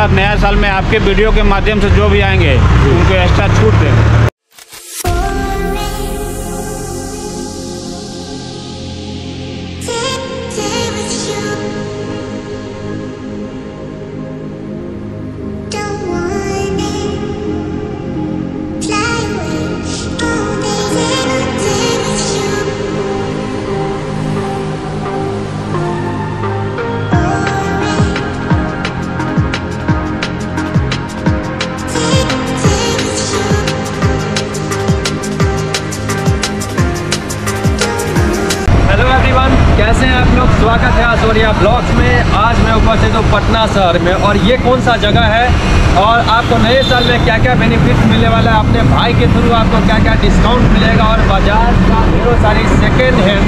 बाद नया साल में आपके वीडियो के माध्यम से जो भी आएंगे उनको एक्स्ट्रा छूट देंगे। कैसे हैं आप लोग? स्वागत है आसवरिया ब्लॉग्स में। आज मैं उपस्थित हूँ पटना शहर में और ये कौन सा जगह है और आपको नए साल में क्या क्या बेनिफिट्स मिलने वाला है, अपने भाई के थ्रू आपको क्या क्या डिस्काउंट मिलेगा और बजाज का ढेरों सारी सेकेंड हैंड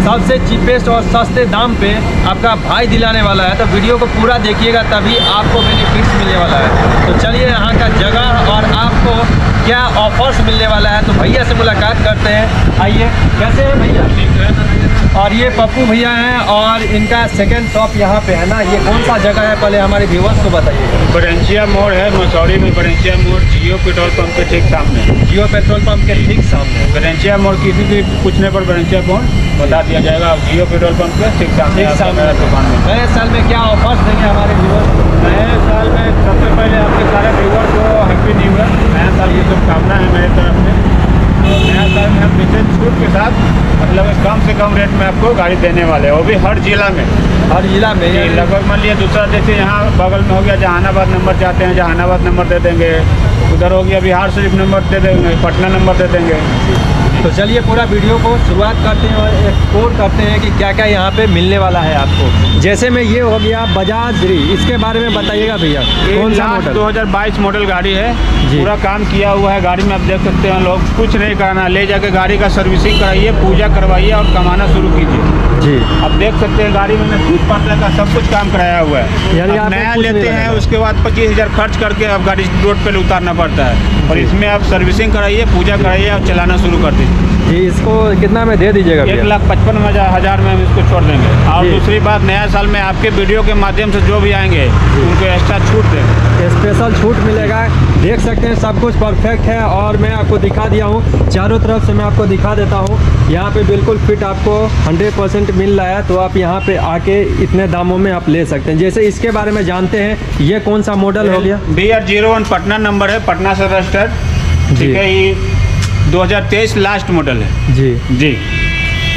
सबसे चीपेस्ट और सस्ते दाम पे आपका भाई दिलाने वाला है। तो वीडियो को पूरा देखिएगा तभी आपको बेनिफिट्स मिलने वाला है। तो चलिए यहाँ का जगह और आपको क्या ऑफर्स मिलने वाला है तो भैया से मुलाकात करते हैं। आइए, कैसे हैं भैया? ठीक है। और ये पप्पू भैया हैं और इनका सेकंड शॉप यहाँ पे है ना। ये कौन सा जगह है पहले हमारे व्यूअर्स को बताइए। बरेंचिया मोड़ है, मसौरी में बरेंचिया मोड़, जियो पेट्रोल पंप के ठीक सामने। जियो पेट्रोल पंप के ठीक सामने बरेंचिया मोड़ किसी भी पूछने पर बरेंचिया मोड़ बता दिया जाएगा। जियो पेट्रोल पंप के ठीक सामने दुकान में। नए साल में क्या ऑफर्स देंगे हमारे व्यूअर्स? नए साल में सबसे पहले आपके सारे व्यूअर्स को हैप्पी न्यू ईयर, नया साल की शुभकामना है मेरी तरफ से। तो नया साल में हम विशेष छूट के साथ मतलब कम से कम रेट में आपको गाड़ी देने वाले हैं, वो भी हर जिला में। हर जिला में लगभग मान लिया दूसरा जैसे यहाँ बगल में हो गया जहानाबाद नंबर चाहते हैं, जहानाबाद नंबर दे देंगे। उधर हो गया बिहार शरीफ नंबर दे देंगे, पटना नंबर दे देंगे। तो चलिए पूरा वीडियो को शुरुआत करते हैं और एक्सप्लोर करते हैं कि क्या क्या यहाँ पे मिलने वाला है आपको। जैसे में ये हो गया बजाज री, इसके बारे में बताइएगा भैया। कौन सा मॉडल? 2022 मॉडल गाड़ी है, पूरा काम किया हुआ है गाड़ी में। आप देख सकते हैं, लोग कुछ नहीं कराना, ले जाके गाड़ी का सर्विसिंग कराइए, पूजा करवाइए और कमाना शुरू कीजिए जी। आप देख सकते हैं गाड़ी में सीट पर्दा का सब कुछ काम कराया हुआ है। यानी आप नया लेते हैं उसके बाद 25,000 खर्च करके अब गाड़ी रोड पे उतारना पड़ता है, और इसमें आप सर्विसिंग कराइए, पूजा कराइए और चलाना शुरू कर दीजिए जी। इसको कितना में दे दीजिएगा? 1,55,000 में हम इसको छोड़ देंगे। और दूसरी बात, नया साल में आपके वीडियो के माध्यम से जो भी आएंगे उनको एक्स्ट्रा छूट देंगे, स्पेशल छूट मिलेगा। देख सकते हैं सब कुछ परफेक्ट है और मैं आपको दिखा दिया हूँ, चारों तरफ से मैं आपको दिखा देता हूँ। यहाँ पे बिल्कुल फिट आपको 100% मिल रहा है, तो आप यहाँ पे आके इतने दामों में आप ले सकते हैं। जैसे इसके बारे में जानते हैं, ये कौन सा मॉडल हो गया? BR01 पटना नंबर है, पटना से रजिस्टर्ड, ठीक है। ये 2023 लास्ट मॉडल है जी।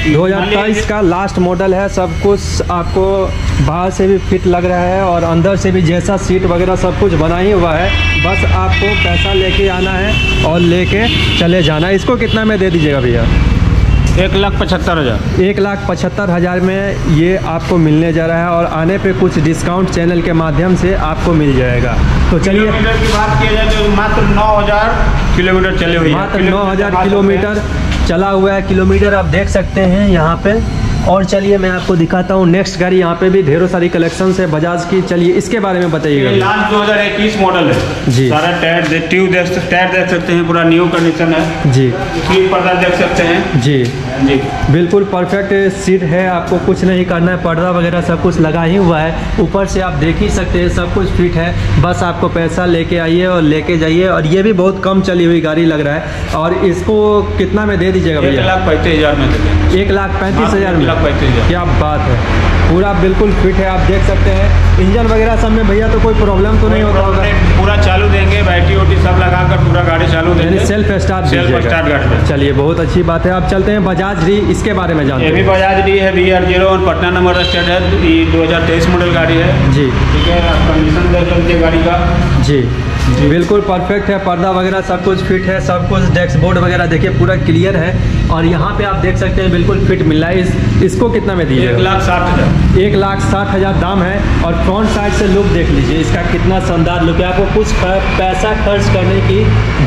2023 का लास्ट मॉडल है। सब कुछ आपको बाहर से भी फिट लग रहा है और अंदर से भी जैसा सीट वगैरह सब कुछ बना ही हुआ है। बस आपको पैसा लेके आना है और लेके चले जाना। इसको कितना में दे दीजिएगा भैया? 1,75,000। 1,75,000 में ये आपको मिलने जा रहा है और आने पे कुछ डिस्काउंट चैनल के माध्यम से आपको मिल जाएगा। तो चलिए, किलोमीटर की बात किया जाए तो मात्र 9,000 किलोमीटर चले हुए हैं। मात्र 9,000 किलोमीटर चला हुआ है। किलोमीटर आप देख सकते हैं यहाँ पे। और चलिए मैं आपको दिखाता हूँ नेक्स्ट गाड़ी। यहाँ पे भी ढेरों सारी कलेक्शन है बजाज की। चलिए इसके बारे में बताइएगा। लास्ट 2021 मॉडल है जी। सारा टायर देख सकते हैं, पूरा न्यू कंडीशन है जी। सीट पर्दा देख सकते हैं जी जी, बिल्कुल परफेक्ट सीट है। आपको कुछ नहीं करना है, पर्दा वगैरह सब कुछ लगा ही हुआ है। ऊपर से आप देख ही सकते हैं सब कुछ फिट है। बस आपको पैसा लेके आइए और लेके जाइए। और ये भी बहुत कम चली हुई गाड़ी लग रहा है। और इसको कितना में दे दीजिएगा भैया? 1,35,000 में। 1,35,000 में? क्या बात है, पूरा बिल्कुल फिट है। आप देख सकते हैं इंजन वगैरह सब में भैया तो कोई प्रॉब्लम तो नहीं होता होगा? पूरा चालू देंगे, बैटरी वोटी सब लगाकर पूरा गाड़ी चालू देंगे, सेल्फ स्टार्ट गाड़ी। चलिए बहुत अच्छी बात है। आप चलते हैं बजाज री, इसके बारे में जानते हैं। ये भी बजाज री है, BR01 पटना नंबर रजिस्टर्ड है। ये 2023 मॉडल गाड़ी है जी, ठीक है। कंडीशन देख सकते हैं गाड़ी का जी, बिल्कुल परफेक्ट है। पर्दा वगैरह सब कुछ फिट है, सब कुछ डैशबोर्ड वगैरह देखिए पूरा क्लियर है। और यहाँ पे आप देख सकते हैं बिल्कुल फिट मिल रहा है। इसको कितना में दीजिए? 1,60,000। 1,60,000 दाम है। और फ्रंट साइड से लुक देख लीजिए, इसका कितना शानदार लुक है। आपको कुछ पैसा खर्च करने की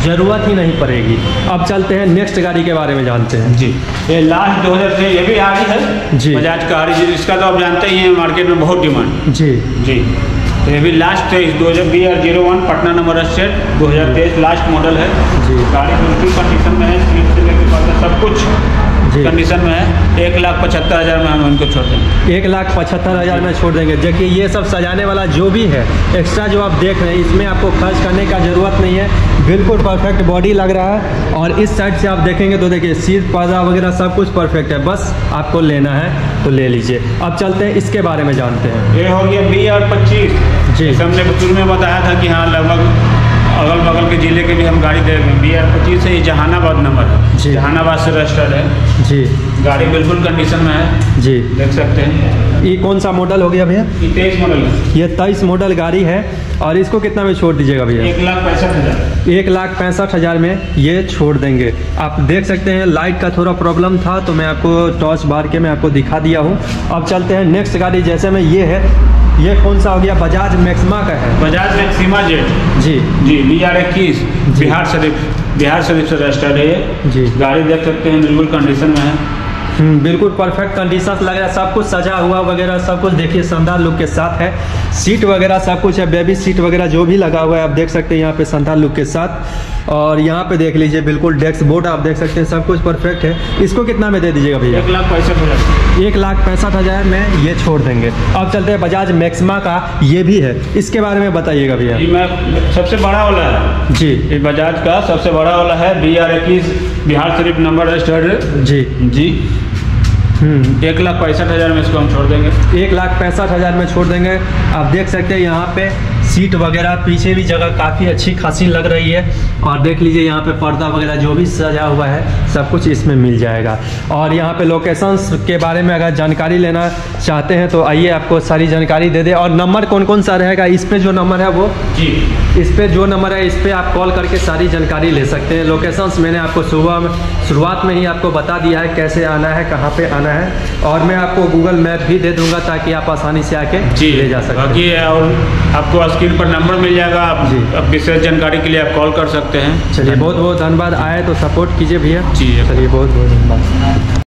ज़रूरत ही नहीं पड़ेगी। अब चलते हैं नेक्स्ट गाड़ी के बारे में जानते हैं जी। ये लास्ट 2000 से ये भी आ रही है जी, बजाज का आ रही है। इसका तो आप जानते ही हैं, मार्केट में बहुत डिमांड जी जी। तो ये भी लास्ट है, 2001 Patna number registered, 2023 last model है जी। गाड़ी बिल्कुल कंडीशन में है, सीट से लेकर सब कुछ कंडीशन में है, 1,75,000 में हम उनको छोड़ देंगे। 1,75,000 में छोड़ देंगे। देखिए ये सब सजाने वाला जो भी है एक्स्ट्रा जो आप देख रहे हैं, इसमें आपको खर्च करने का ज़रूरत नहीं है, बिल्कुल परफेक्ट बॉडी लग रहा है। और इस साइड से आप देखेंगे तो देखिए सीट पर्दा वगैरह सब कुछ परफेक्ट है, बस आपको लेना है तो ले लीजिए। अब चलते हैं इसके बारे में जानते हैं। ये हो गया BR25 जी। हमने शुरू में बताया था कि हाँ लगभग अगल बगल के ज़िले के भी हम गाड़ी दे देंगे। BR25 है, ये जहानाबाद नंबर है जी। जहानाबाद से रजिस्टर्ड है जी। गाड़ी, बिल्कुल कंडीशन में है जी, देख सकते हैं। ये कौन सा मॉडल हो गया भैया? ये 23 मॉडल है। ये 23 मॉडल गाड़ी है। और इसको कितना में छोड़ दीजिएगा भैया? 1,65,000। 1,65,000 में ये छोड़ देंगे। आप देख सकते हैं लाइट का थोड़ा प्रॉब्लम था तो मैं आपको टॉर्च बार के मैं आपको दिखा दिया हूँ। अब चलते हैं नेक्स्ट गाड़ी, जैसे में ये है, ये कौन सा हो गया? बजाज मैक्सिमा का है। बजाज मैक्सिमा जेट जी जी। BR21 बिहार शरीफ से रजिस्टर्ड है ये जी। गाड़ी देख सकते हैं बिल्कुल कंडीशन में है। बिल्कुल परफेक्ट कंडीशन लग रहा है, सब कुछ सजा हुआ वगैरह सब कुछ देखिए शानदार लुक के साथ है। सीट वगैरह सब कुछ है, बेबी सीट वगैरह जो भी लगा हुआ है आप देख सकते हैं यहाँ पे शानदार लुक के साथ। और यहाँ पे देख लीजिए बिल्कुल डेस्क बोर्ड आप देख सकते हैं, सब कुछ परफेक्ट है। इसको कितना में दे दीजिएगा भैया? 1,65,000। 1,65,000 में ये छोड़ देंगे। अब चलते हैं बजाज मैक्सिमा का, ये भी है, इसके बारे में बताइएगा भैया। जी, मैं सबसे बड़ा वाला है जी। ये बजाज का सबसे बड़ा वाला है, BR21 Bihar Sharif number registered जी जी। 1,65,000 में इसको हम छोड़ देंगे। 1,65,000 में छोड़ देंगे। आप देख सकते हैं यहाँ पे सीट वगैरह पीछे भी जगह काफ़ी अच्छी खासी लग रही है। और देख लीजिए यहाँ पे पर्दा वगैरह जो भी सजा हुआ है सब कुछ इसमें मिल जाएगा। और यहाँ पे लोकेशंस के बारे में अगर जानकारी लेना चाहते हैं तो आइए आपको सारी जानकारी दे दे। और नंबर कौन कौन सा रहेगा इस पे, जो नंबर है वो जी, इस पे जो नंबर है इस पे आप कॉल करके सारी जानकारी ले सकते हैं। लोकेशंस मैंने आपको शुरुआत में ही आपको बता दिया है कैसे आना है, कहाँ पे आना है। और मैं आपको गूगल मैप भी दे दूंगा ताकि आप आसानी से आके जी ले जा सकते हैं। बाकी और आपको स्क्रीन पर नंबर मिल जाएगा, आप जी। विशेष जानकारी के लिए आप कॉल कर सकते हैं। चलिए बहुत बहुत धन्यवाद। आए तो सपोर्ट कीजिए भैया। जी। चलिए बहुत बहुत धन्यवाद।